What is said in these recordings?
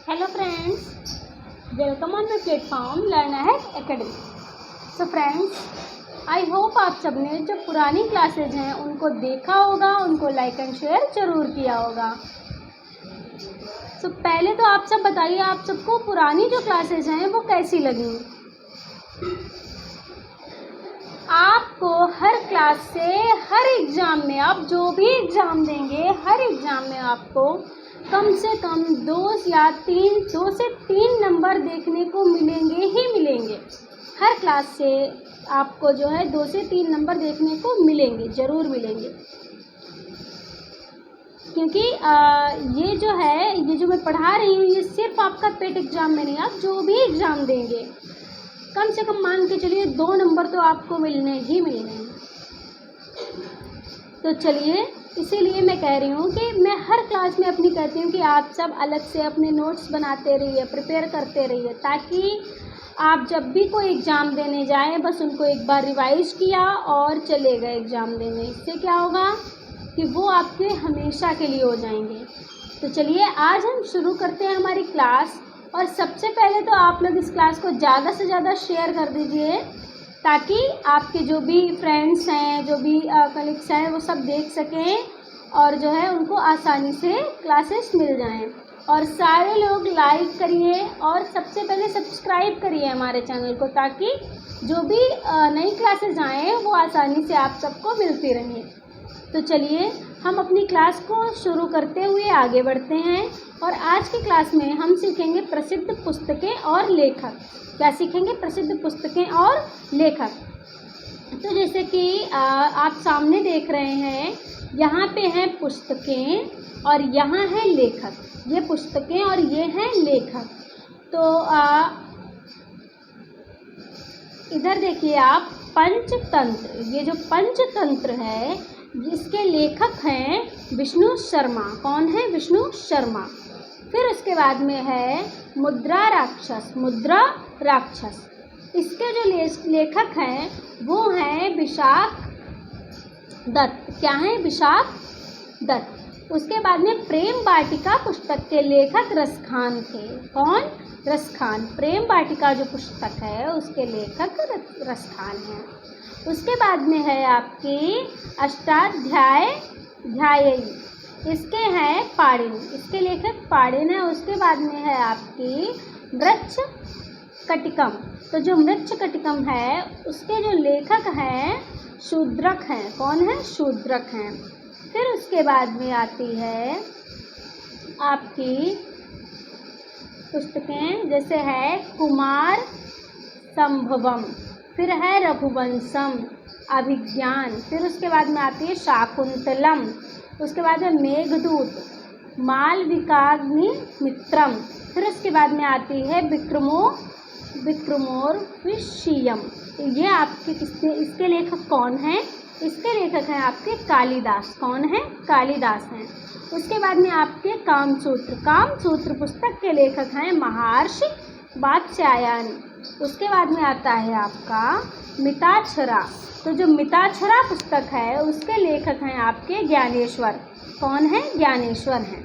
Hello friends, welcome on my platform Learn Ahead Academy. So friends, I hope आप सबने जो पुरानी classes हैं उनको देखा होगा, उनको लाइक एंड शेयर ज़रूर किया होगा. पहले तो आप सब बताइए, आप सबको पुरानी जो क्लासेज हैं वो कैसी लगी. आपको हर क्लास से हर एग्ज़ाम में, आप जो भी एग्ज़ाम देंगे हर एग्ज़ाम में आपको कम से कम 2 से 3 नंबर देखने को मिलेंगे ही मिलेंगे. हर क्लास से आपको जो है 2 से 3 नंबर देखने को मिलेंगे, ज़रूर मिलेंगे. क्योंकि ये जो मैं पढ़ा रही हूँ ये सिर्फ आपका पेट एग्ज़ाम में नहीं, आप जो भी एग्ज़ाम देंगे कम से कम मान के चलिए 2 नंबर तो आपको मिलने ही मिलने हैं. तो चलिए, इसीलिए मैं कह रही हूँ कि मैं हर क्लास में अपनी कहती हूँ कि आप सब अलग से अपने नोट्स बनाते रहिए, प्रिपेयर करते रहिए, ताकि आप जब भी कोई एग्ज़ाम देने जाएं बस उनको एक बार रिवाइज़ किया और चले गए एग्ज़ाम देने. इससे क्या होगा कि वो आपके हमेशा के लिए हो जाएंगे. तो चलिए, आज हम शुरू करते हैं हमारी क्लास. और सबसे पहले तो आप लोग इस क्लास को ज़्यादा से ज़्यादा शेयर कर दीजिए, ताकि आपके जो भी फ्रेंड्स हैं, जो भी कलीग्स हैं, वो सब देख सकें और जो है उनको आसानी से क्लासेस मिल जाएं. और सारे लोग लाइक करिए और सबसे पहले सब्सक्राइब करिए हमारे चैनल को, ताकि जो भी नई क्लासेस आएँ वो आसानी से आप सबको मिलती रहें. तो चलिए, हम अपनी क्लास को शुरू करते हुए आगे बढ़ते हैं. और आज की क्लास में हम सीखेंगे प्रसिद्ध पुस्तकें और लेखक. क्या सीखेंगे? प्रसिद्ध पुस्तकें और लेखक. तो जैसे कि आप सामने देख रहे हैं, यहाँ पे हैं पुस्तकें और यहाँ है लेखक. ये पुस्तकें और ये हैं लेखक. तो इधर देखिए आप, पंचतंत्र. ये जो पंचतंत्र है इसके लेखक हैं विष्णु शर्मा. कौन है? विष्णु शर्मा. फिर उसके बाद में है मुद्रा राक्षस. मुद्रा राक्षस, इसके जो लेखक हैं वो हैं विशाख दत्त. क्या हैं? विशाख दत्त. उसके बाद में प्रेम वाटिका पुस्तक के लेखक रसखान थे. कौन? रसखान. प्रेम वाटिका जो पुस्तक है उसके लेखक रसखान हैं. उसके बाद में है आपकी अष्टाध्यायी. इसके हैं पाणिनि. इसके लेखक पाणिनि है. उसके बाद में है आपकी मृच्छकटिकम. तो जो मृच्छकटिकम है उसके जो लेखक हैं शूद्रक हैं. कौन है? शूद्रक हैं. फिर उसके बाद में आती है आपकी पुस्तकें, जैसे है कुमार संभवम, फिर है रघुवंशम, अभिज्ञान. फिर उसके बाद में आती है शाकुंतलम. उसके बाद में मेघदूत, मालविकाग्निमित्रम. फिर उसके बाद में आती है विक्रमोर्वशीयम. ये आपके इसके लेखक कौन हैं? इसके लेखक हैं आपके कालिदास. कौन है? कालिदास हैं. उसके बाद में आपके कामसूत्र. कामसूत्र पुस्तक के लेखक हैं महर्षि वात्स्यायन. उसके बाद में आता है आपका मिताक्षरा. तो जो मिताक्षरा पुस्तक है उसके लेखक हैं आपके ज्ञानेश्वर. कौन है? ज्ञानेश्वर हैं.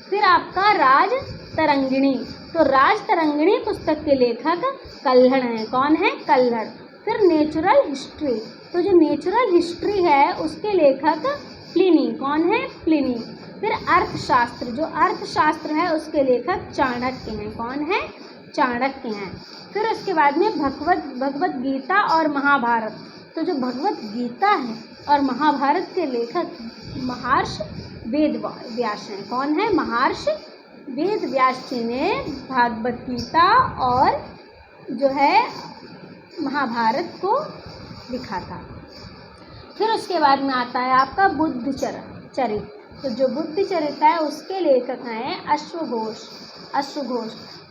फिर आपका राजतरंगिणी. तो राजतरंगिणी पुस्तक के लेखक कल्हड़ हैं. कौन है? कल्हड़. फिर नेचुरल हिस्ट्री. तो जो नेचुरल हिस्ट्री है उसके लेखक प्लिनी. कौन है? प्लिनी. फिर अर्थशास्त्र. जो अर्थशास्त्र है उसके लेखक चाणक्य हैं. कौन है? चाणक्य हैं. फिर उसके बाद में भगवत गीता और महाभारत. तो जो भगवत गीता है और महाभारत के लेखक महर्षि वेदव्यास हैं. कौन है? महर्षि वेदव्यास जी ने भगवत गीता और जो है महाभारत को लिखा था. फिर उसके बाद में आता है आपका बुद्ध चरित. तो जो बुद्ध चरित है उसके लेखक हैं अश्वघोष.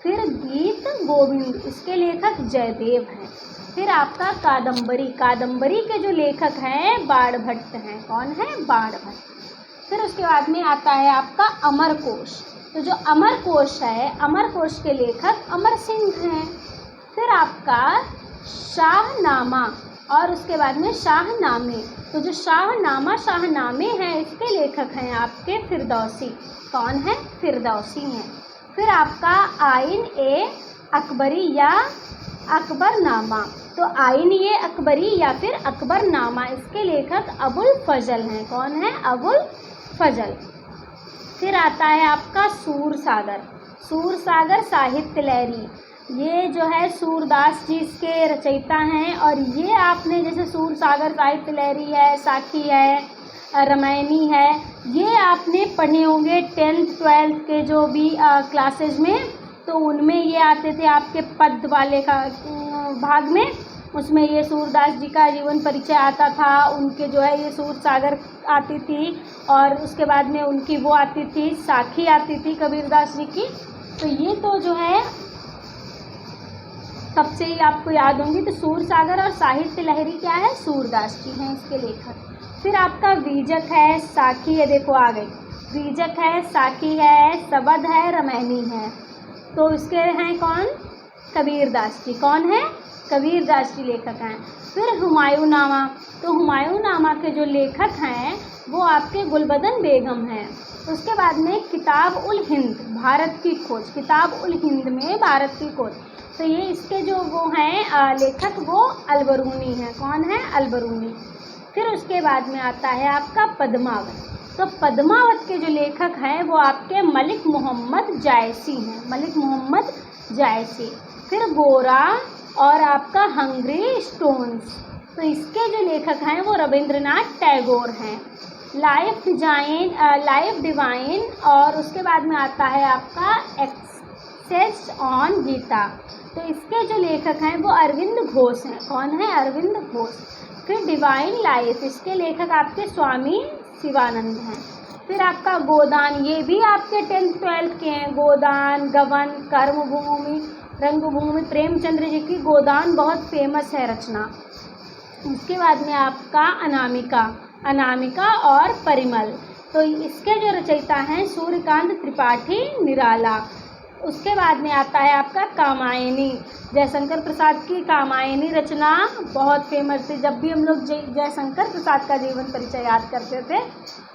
फिर गीत गोविंद, इसके लेखक जयदेव हैं. फिर आपका कादम्बरी. कादम्बरी के जो लेखक हैं बाणभट्ट हैं. कौन है? बाणभट्ट. फिर उसके बाद में आता है आपका अमरकोश. तो जो अमरकोश है, अमरकोश के लेखक अमर सिंह हैं. फिर आपका शाहनामा और उसके बाद में शाहनामे. तो जो शाहनामे हैं इसके लेखक हैं आपके फिरदौसी. कौन है? फिरदौसी हैं. फिर आपका आइन ए अकबरी या अकबरनामा। तो आइन ए अकबरी या फिर अकबरनामा, इसके लेखक अबुल फजल हैं। कौन है? अबुल फजल। फिर आता है आपका सूरसागर। सूरसागर साहित्य लहरी, ये जो है सूरदास जी इसके रचयिता हैं। और ये आपने जैसे सूरसागर साहित्य लहरी है, साखी है, रामायणी है, ये आपने पढ़े होंगे 10th 12th के जो भी क्लासेज में, तो उनमें ये आते थे आपके पद वाले का भाग में। उसमें ये सूरदास जी का जीवन परिचय आता था, उनके जो है ये सूरसागर आती थी, और उसके बाद में उनकी वो आती थी साखी आती थी कबीरदास जी की। तो ये तो जो है तब से ही आपको याद होंगी। तो सूरसागर और साहित्य लहरी क्या है? सूरदास जी हैं इसके लेखक। फिर आपका बीजक है, साखी है, देखो आ गई, बीजक है, साखी है, सबद है, रामायणी है। तो इसके हैं कौन? कबीरदास जी। कौन है? कबीरदास जी लेखक हैं। फिर हुमायूंनामा। तो हुमायूंनामा के जो लेखक हैं वो आपके गुलबदन बेगम हैं। उसके बाद में किताब उल हिंद, भारत की खोज, किताब उल हिंद में भारत की खोज। तो ये इसके जो वो हैं लेखक वो अलबरूनी हैं। कौन है? अलबरूनी। फिर उसके बाद में आता है आपका पद्मावत। तो पद्मावत के जो लेखक हैं वो आपके मलिक मोहम्मद जायसी हैं, मलिक मोहम्मद जायसी। फिर गोरा और आपका हंग्री स्टोन्स, तो इसके जो लेखक हैं वो रविंद्रनाथ टैगोर हैं। लाइफ डिवाइन और उसके बाद में आता है आपका एक्सेस ऑन गीता। तो इसके जो लेखक हैं वो अरविंद घोष हैं। कौन है? अरविंद घोष। फिर डिवाइन लाइफ, इसके लेखक आपके स्वामी शिवानंद हैं। फिर आपका गोदान, ये भी आपके 10th 12th के हैं। गोदान, गबन, कर्मभूमि, रंगभूमि, प्रेमचंद्र जी की गोदान बहुत फेमस है रचना। उसके बाद में आपका अनामिका, अनामिका और परिमल। तो इसके जो रचयिता हैं सूर्यकांत त्रिपाठी निराला। उसके बाद में आता है आपका कामायनी, जयशंकर प्रसाद की कामायनी रचना बहुत फेमस थी। जब भी हम लोग जयशंकर प्रसाद का जीवन परिचय याद करते थे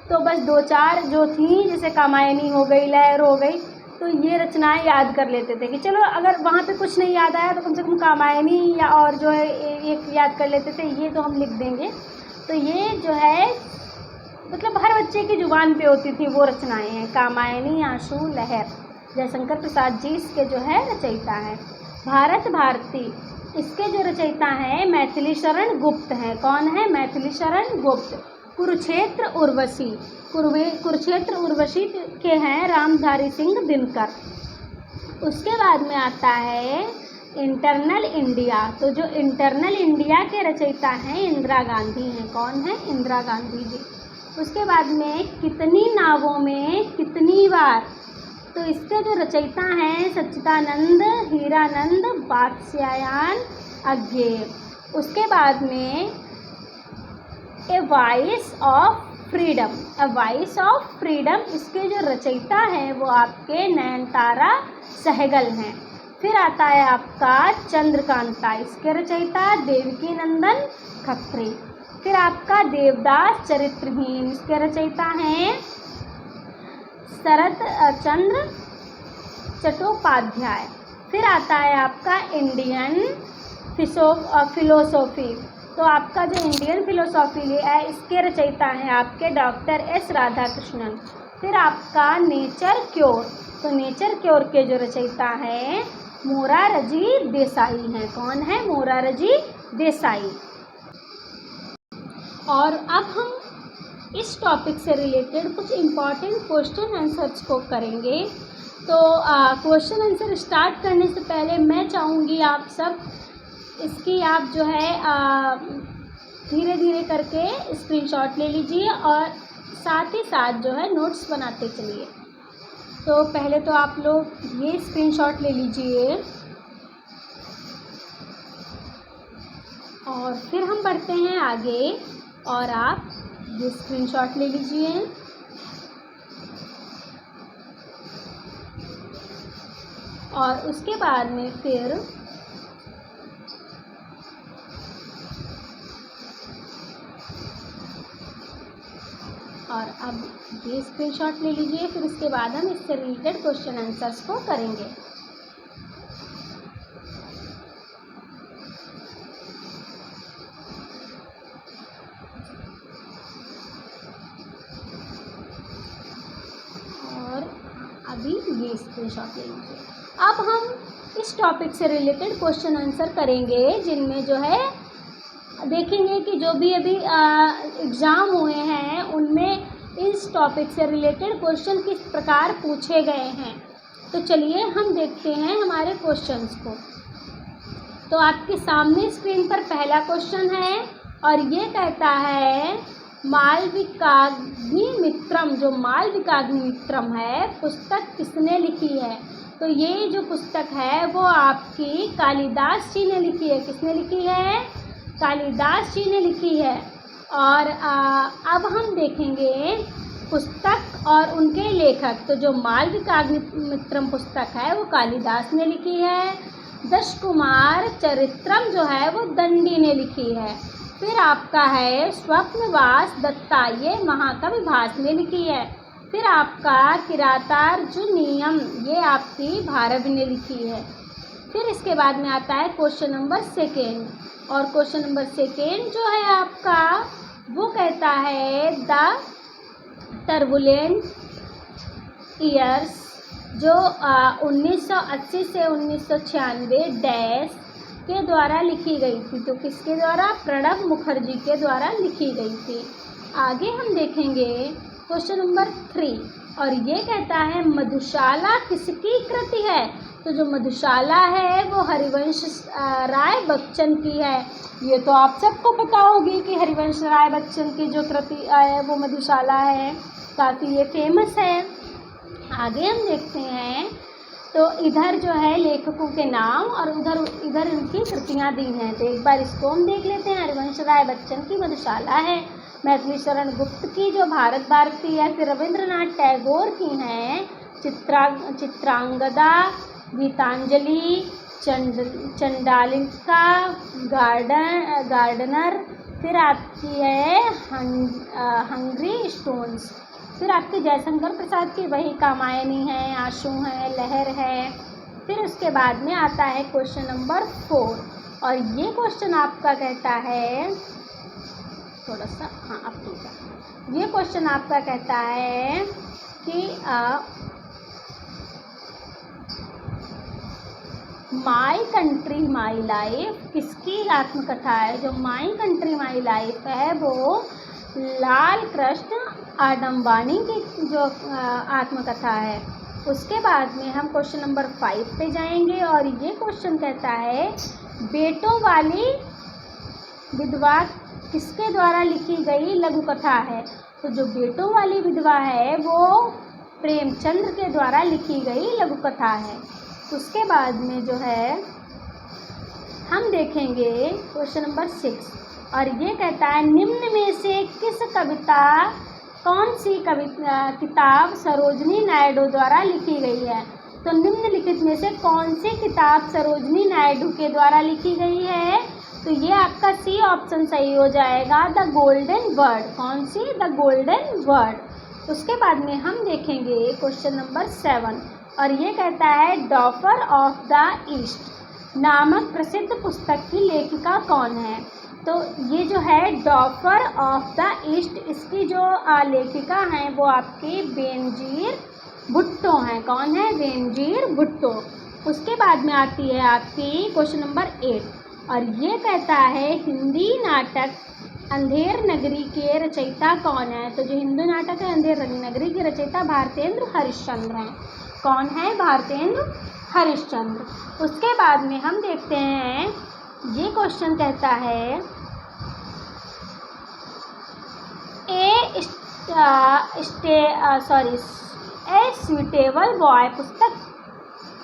तो बस 2-4 जो थी, जैसे कामायनी हो गई, लहर हो गई, तो ये रचनाएं याद कर लेते थे कि चलो अगर वहाँ पे कुछ नहीं याद आया तो कम से कम कामायनी या और जो है एक याद कर लेते थे, ये तो हम लिख देंगे। तो ये जो है मतलब हर बच्चे की जुबान पे होती थी वो रचनाएं हैं। कामायनी, आंसू, लहर, जयशंकर प्रसाद जी इसके जो है रचयिता हैं। भारत भारती, इसके जो रचयिता हैं मैथिली शरण गुप्त हैं। कौन है? मैथिली शरण गुप्त। कुरुक्षेत्र उर्वशी, कुरुक्षेत्र उर्वशी के हैं रामधारी सिंह दिनकर। उसके बाद में आता है इंटरनल इंडिया। तो जो इंटरनल इंडिया के रचयिता हैं इंदिरा गांधी हैं। कौन है? इंदिरा गांधी जी। उसके बाद में कितनी नावों में कितनी बार, तो इसके जो रचयिता हैं सच्चिदानंद, हीरानंद, बात्स्यायन अज्ञे। उसके बाद में a voice of freedom, a voice of freedom, इसके जो रचयिता हैं वो आपके नयनतारा सहगल हैं। फिर आता है आपका चंद्रकांता, इसके रचयिता देवकी नंदन खत्री। फिर आपका देवदास चरित्रहीन, इसके रचयिता हैं शरद चंद्र चट्टोपाध्याय। फिर आता है आपका इंडियन फिलोसॉफी। तो आपका जो इंडियन फिलोसॉफी है इसके रचयिता हैं आपके डॉक्टर एस राधाकृष्णन। फिर आपका नेचर क्योर, तो नेचर क्योर के जो रचयिता हैं मोरारजी देसाई हैं। कौन है? मोरारजी देसाई। और अब हम इस टॉपिक से रिलेटेड कुछ इम्पॉर्टेंट क्वेश्चन आंसर्स को करेंगे। तो क्वेश्चन आंसर स्टार्ट करने से पहले मैं चाहूँगी आप सब इसकी आप जो है धीरे धीरे करके स्क्रीनशॉट ले लीजिए और साथ ही साथ जो है नोट्स बनाते चलिए। तो पहले तो आप लोग ये स्क्रीनशॉट ले लीजिए और फिर हम बढ़ते हैं आगे और आप ये स्क्रीनशॉट ले लीजिए और उसके बाद में फिर और अब लीजिए, स्क्रीनशॉट ले लीजिए। फिर उसके बाद हम इससे रिलेटेड क्वेश्चन आंसर्स को करेंगे। और अभी ये स्क्रीनशॉट ले लीजिए। अब हम इस टॉपिक से रिलेटेड क्वेश्चन आंसर करेंगे, जिनमें जो है देखेंगे कि जो भी अभी एग्ज़ाम हुए हैं उनमें इस टॉपिक से रिलेटेड क्वेश्चन किस प्रकार पूछे गए हैं। तो चलिए हम देखते हैं हमारे क्वेश्चंस को। तो आपके सामने स्क्रीन पर पहला क्वेश्चन है और ये कहता है मालविकाग्निमित्रम, जो मालविकाग्निमित्रम है पुस्तक किसने लिखी है। तो ये जो पुस्तक है वो आपकी कालिदास जी ने लिखी है। किसने लिखी है? कालिदास जी ने लिखी है। और अब हम देखेंगे पुस्तक और उनके लेखक। तो जो मालविकाग्निमित्रम पुस्तक है वो कालिदास ने लिखी है। दशकुमार चरित्रम जो है वो दंडी ने लिखी है। फिर आपका है स्वप्नवास दत्ता, ये महाकवि भास ने लिखी है। फिर आपका किरातार्जुनीयम, ये आपकी भारवी ने लिखी है। फिर इसके बाद में आता है क्वेश्चन नंबर सेकेंड, और क्वेश्चन नंबर सेकेंड जो है आपका वो कहता है द टर्बुलेंट ईयर्स, जो 1980 से 1996 डैश के द्वारा लिखी गई थी। तो किसके द्वारा? प्रणब मुखर्जी के द्वारा लिखी गई थी। आगे हम देखेंगे क्वेश्चन नंबर 3, और ये कहता है मधुशाला किसकी कृति है। तो जो मधुशाला है वो हरिवंश राय बच्चन की है। ये तो आप सबको पता होगी कि हरिवंश राय बच्चन की जो कृति है वो मधुशाला है, काफ़ी ये फेमस है। आगे हम देखते हैं तो इधर जो है लेखकों के नाम और इधर इनकी कृतियाँ दी हैं। तो एक बार इसको हम देख लेते हैं। हरिवंश राय बच्चन की मधुशाला है, मैथिली शरण गुप्त की जो भारत भारती है, फिर रविंद्रनाथ टैगोर की हैं चित्रांगदा, गीतांजलि, चंडालिका, गार्डनर, फिर आपकी है हंगरी स्टोन्स, फिर आपके जयशंकर प्रसाद की वही कामायनी है, आंसू है, लहर है। फिर उसके बाद में आता है क्वेश्चन नंबर 4, और ये क्वेश्चन आपका कहता है थोड़ा सा, हाँ अब ठीक है। ये क्वेश्चन आपका कहता है कि माई कंट्री माई लाइफ किसकी आत्मकथा है। जो माई कंट्री माई लाइफ है वो लाल कृष्ण आडम्बानी की जो आत्मकथा है। उसके बाद में हम क्वेश्चन नंबर 5 पे जाएंगे, और ये क्वेश्चन कहता है बेटों वाली विधवा किसके द्वारा लिखी गई लघु कथा है। तो जो बेटों वाली विधवा है वो प्रेमचंद्र के द्वारा लिखी गई लघु कथा है। उसके बाद में जो है हम देखेंगे क्वेश्चन नंबर 6, और ये कहता है निम्न में से कौन सी किताब सरोजिनी नायडू द्वारा लिखी गई है। तो निम्नलिखित में से कौन सी किताब सरोजिनी नायडू के द्वारा लिखी गई है। तो ये आपका सी ऑप्शन सही हो जाएगा, द गोल्डन वर्ड। कौन सी? The golden word. उसके बाद में हम देखेंगे क्वेश्चन नंबर 7, और ये कहता है डॉफर ऑफ द ईस्ट नामक प्रसिद्ध पुस्तक की लेखिका कौन है। तो ये जो है डॉफर ऑफ द ईस्ट, इसकी जो लेखिका हैं वो आपकी बेनजीर भुट्टो हैं। कौन है? बेनजीर भुट्टो। उसके बाद में आती है आपकी क्वेश्चन नंबर 8, और ये कहता है हिंदी नाटक अंधेर नगरी के रचयिता कौन है। तो जो हिंदी नाटक है अंधेर नगरी के रचयिता भारतेंद्र हरिश्चंद्र हैं। कौन है? भारतेंद्र हरिश्चंद्र। उसके बाद में हम देखते हैं ये क्वेश्चन कहता है ए स्वीटेबल बॉय पुस्तक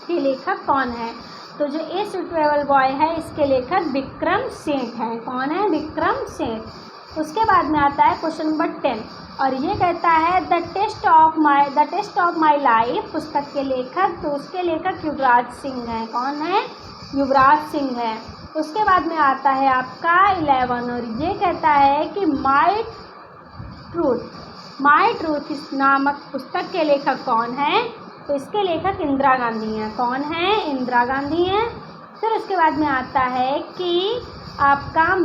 के लेखक कौन है। तो जो ए स्वीटेबल बॉय है इसके लेखक विक्रम सेठ हैं। कौन है? विक्रम सेठ। उसके बाद में आता है क्वेश्चन नंबर 10, और ये कहता है the test of my life पुस्तक के लेखक। तो उसके लेखक युवराज सिंह हैं। कौन है? युवराज सिंह है। उसके बाद में आता है आपका 11, और ये कहता है कि माई ट्रूथ माय ट्रूथ इस नामक पुस्तक के लेखक कौन है? तो इसके लेखक इंदिरा गांधी हैं। कौन है? इंदिरा गांधी हैं। फिर उसके बाद में आता है कि आपका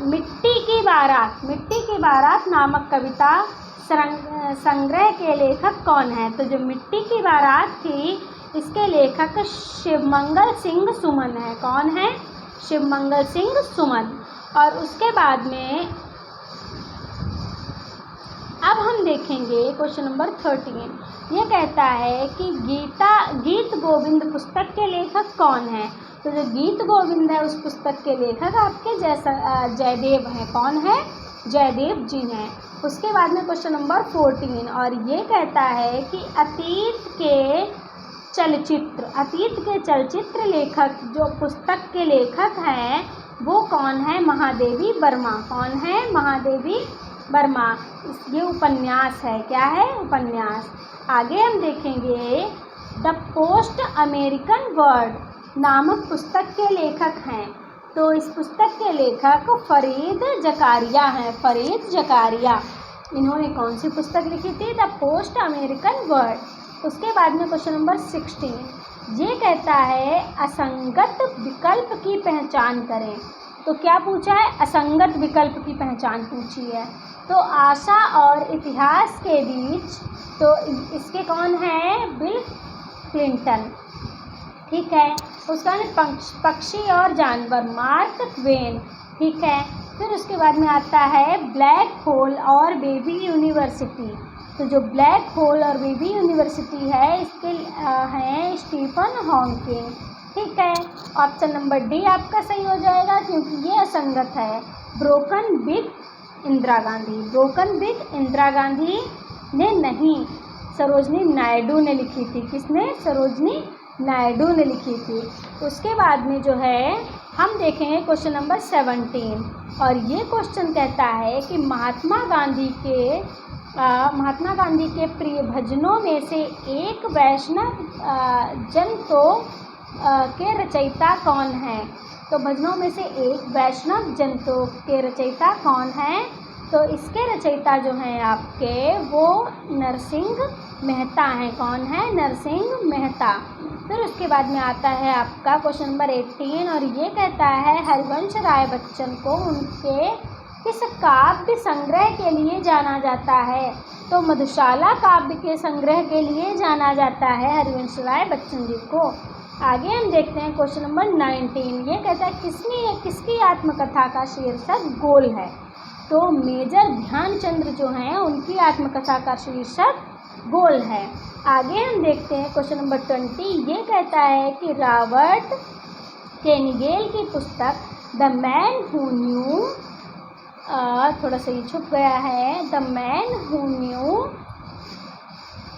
मिट्टी की बारात नामक कविता संग्रह के लेखक कौन है? तो जो मिट्टी की बारात थी इसके लेखक शिवमंगल सिंह सुमन है। कौन है? शिवमंगल सिंह सुमन। और उसके बाद में अब हम देखेंगे क्वेश्चन नंबर 13। ये कहता है कि गीत गोविंद पुस्तक के लेखक कौन है? तो जो गीत गोविंद है उस पुस्तक के लेखक आपके जयदेव हैं। कौन है? जयदेव जी हैं। उसके बाद में क्वेश्चन नंबर 14 और ये कहता है कि अतीत के चलचित्र लेखक जो पुस्तक के लेखक हैं वो कौन है? महादेवी वर्मा। कौन है? महादेवी वर्मा। ये उपन्यास है। क्या है? उपन्यास। आगे हम देखेंगे द पोस्ट अमेरिकन वर्ल्ड नामक पुस्तक के लेखक हैं। तो इस पुस्तक के लेखक फरीद जकारिया हैं। फरीद जकारिया। इन्होंने कौन सी पुस्तक लिखी थी? The post American world. उसके बाद में क्वेश्चन नंबर 16 ये कहता है असंगत विकल्प की पहचान करें। तो क्या पूछा है? असंगत विकल्प की पहचान पूछी है। तो आशा और इतिहास के बीच, तो इसके कौन है? Bill Clinton. ठीक है। उसका पक्षी और जानवर, मार्क ट्वेन। ठीक है। फिर उसके बाद में आता है ब्लैक होल और बेबी यूनिवर्सिटी। तो जो ब्लैक होल और बेबी यूनिवर्सिटी है इसके हैं स्टीफन हॉकिंग। ठीक है। ऑप्शन नंबर डी आपका सही हो जाएगा क्योंकि ये असंगत है। Broken big Indira Gandhi. Broken big Indira Gandhi ने नहीं, सरोजनी नायडू ने लिखी थी। किसने? सरोजनी नायडू ने लिखी थी। उसके बाद में जो है हम देखेंगे क्वेश्चन नंबर 17 और ये क्वेश्चन कहता है कि महात्मा गांधी के प्रिय भजनों में से एक वैष्णव जन के रचयिता कौन है? तो भजनों में से एक वैष्णव जंतु के रचयिता कौन है? तो इसके रचयिता जो हैं आपके वो नरसिंह मेहता हैं। कौन है? नरसिंह मेहता। फिर उसके बाद में आता है आपका क्वेश्चन नंबर 18 और ये कहता है हरिवंश राय बच्चन को उनके किस काव्य संग्रह के लिए जाना जाता है? तो मधुशाला काव्य के संग्रह के लिए जाना जाता है हरिवंश राय बच्चन जी को। आगे हम देखते हैं क्वेश्चन नंबर 19। ये कहता है किसकी आत्मकथा का शीर्षक गोल है? तो मेजर ध्यानचंद्र जो हैं उनकी आत्मकथा का शीर्षक गोल है। आगे हम देखते हैं क्वेश्चन नंबर 20। ये कहता है कि रॉबर्ट केनिगेल की पुस्तक द मैन हू न्यू, थोड़ा सा ये छुप गया है, the man who new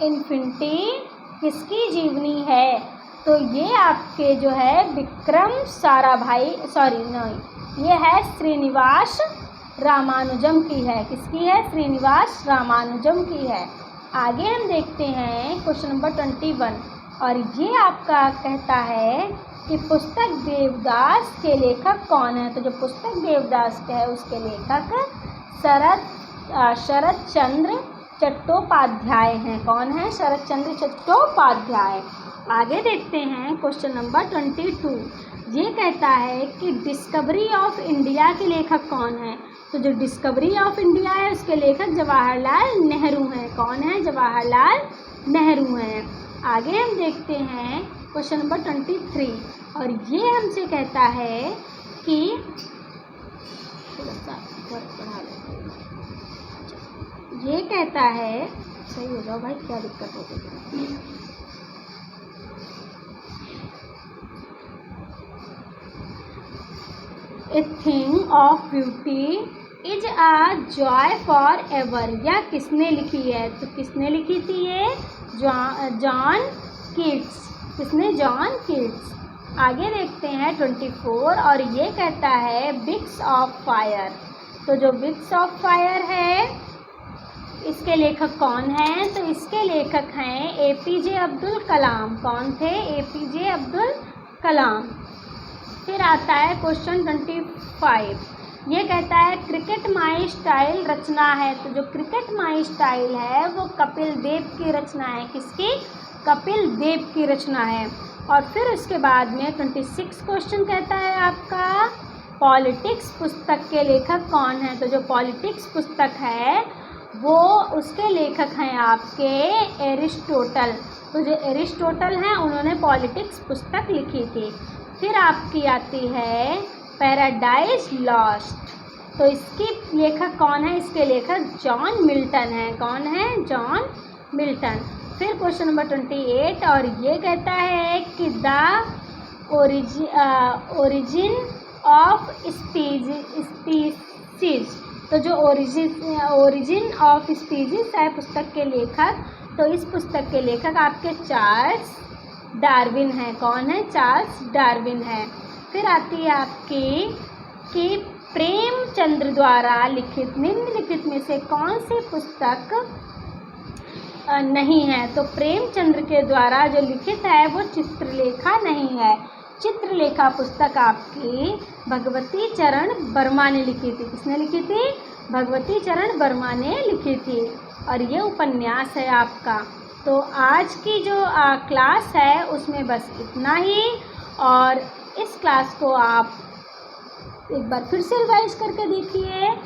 infinity किसकी जीवनी है? तो ये आपके जो है विक्रम साराभाई, ये है श्रीनिवास रामानुजम की है। किसकी है? श्रीनिवास रामानुजम की है। आगे हम देखते हैं क्वेश्चन नंबर 21 और ये आपका कहता है कि पुस्तक देवदास के लेखक कौन है? तो जो पुस्तक देवदास का है उसके लेखक शरद चंद्र चट्टोपाध्याय हैं। कौन है? शरद चंद्र चट्टोपाध्याय। आगे देखते हैं क्वेश्चन नंबर 22। ये कहता है कि डिस्कवरी ऑफ इंडिया के लेखक कौन है? तो जो डिस्कवरी ऑफ इंडिया है उसके लेखक जवाहरलाल नेहरू हैं। कौन है? जवाहरलाल नेहरू हैं। आगे हम देखते हैं क्वेश्चन नंबर 23 और ये हमसे कहता है कि ये कहता है, सही हो जाओ भाई, क्या दिक्कत हो गई? A thing of beauty is a joy for ever, या किसने लिखी है? तो किसने लिखी थी ये? John Keats. किसने? John Keats. आगे देखते हैं 24 और ये कहता है विक्स ऑफ फायर। तो जो विक्स ऑफ फायर है इसके लेखक कौन हैं? तो इसके लेखक हैं एपीजे अब्दुल कलाम। कौन थे? एपीजे अब्दुल कलाम। फिर आता है क्वेश्चन 25 ये कहता है क्रिकेट माई स्टाइल रचना है। तो जो क्रिकेट माई स्टाइल है वो कपिल देव की रचना है। किसकी? कपिल देव की रचना है। और फिर उसके बाद में 26 क्वेश्चन कहता है आपका पॉलिटिक्स पुस्तक के लेखक कौन है। तो जो पॉलिटिक्स पुस्तक है वो उसके लेखक हैं आपके एरिस्टोटल। तो जो एरिस्टोटल हैं उन्होंने पॉलिटिक्स पुस्तक लिखी थी। फिर आपकी आती है पैराडाइज लॉस्ट। तो इसकी लेखक कौन है? इसके लेखक जॉन मिल्टन हैं। कौन है? John Milton. फिर क्वेश्चन नंबर 28 और ये कहता है कि द ओरिजिन ऑफ स्पीसीज। तो जो ओरिजिन ऑफ स्पीसीज है पुस्तक के लेखक, तो इस पुस्तक के लेखक आपके चार्ल्स डार्विन हैं। कौन है? चार्ल्स डार्विन है। फिर आती है आपकी कि प्रेमचंद्र द्वारा लिखित निम्नलिखित में से कौन सी पुस्तक नहीं है। तो प्रेमचंद्र के द्वारा जो लिखित है वो चित्रलेखा नहीं है। चित्रलेखा पुस्तक आपकी भगवती चरण वर्मा ने लिखी थी। किसने लिखी थी? भगवती चरण वर्मा ने लिखी थी। और ये उपन्यास है आपका। तो आज की जो क्लास है उसमें बस इतना ही। और इस क्लास को आप एक बार फिर से रिवाइज करके देखिए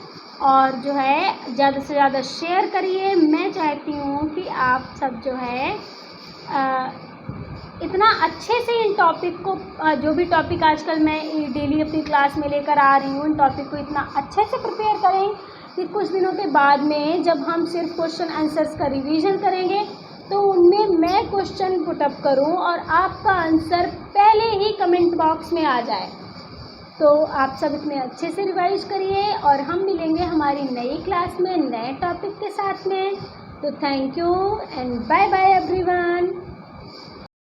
और जो है ज़्यादा से ज़्यादा शेयर करिए। मैं चाहती हूँ कि आप सब जो है इतना अच्छे से इन टॉपिक को जो भी टॉपिक आजकल मैं डेली अपनी क्लास में लेकर आ रही हूँ, इन टॉपिक को इतना अच्छे से प्रिपेयर करें कि कुछ दिनों के बाद में जब हम सिर्फ क्वेश्चन आंसर्स का रिवीजन करेंगे तो उनमें मैं क्वेश्चन पुटअप करूँ और आपका आंसर पहले ही कमेंट बॉक्स में आ जाए। तो आप सब इतने अच्छे से रिवाइज करिए और हम मिलेंगे हमारी नई क्लास में नए टॉपिक के साथ में। तो thank you and bye bye everyone.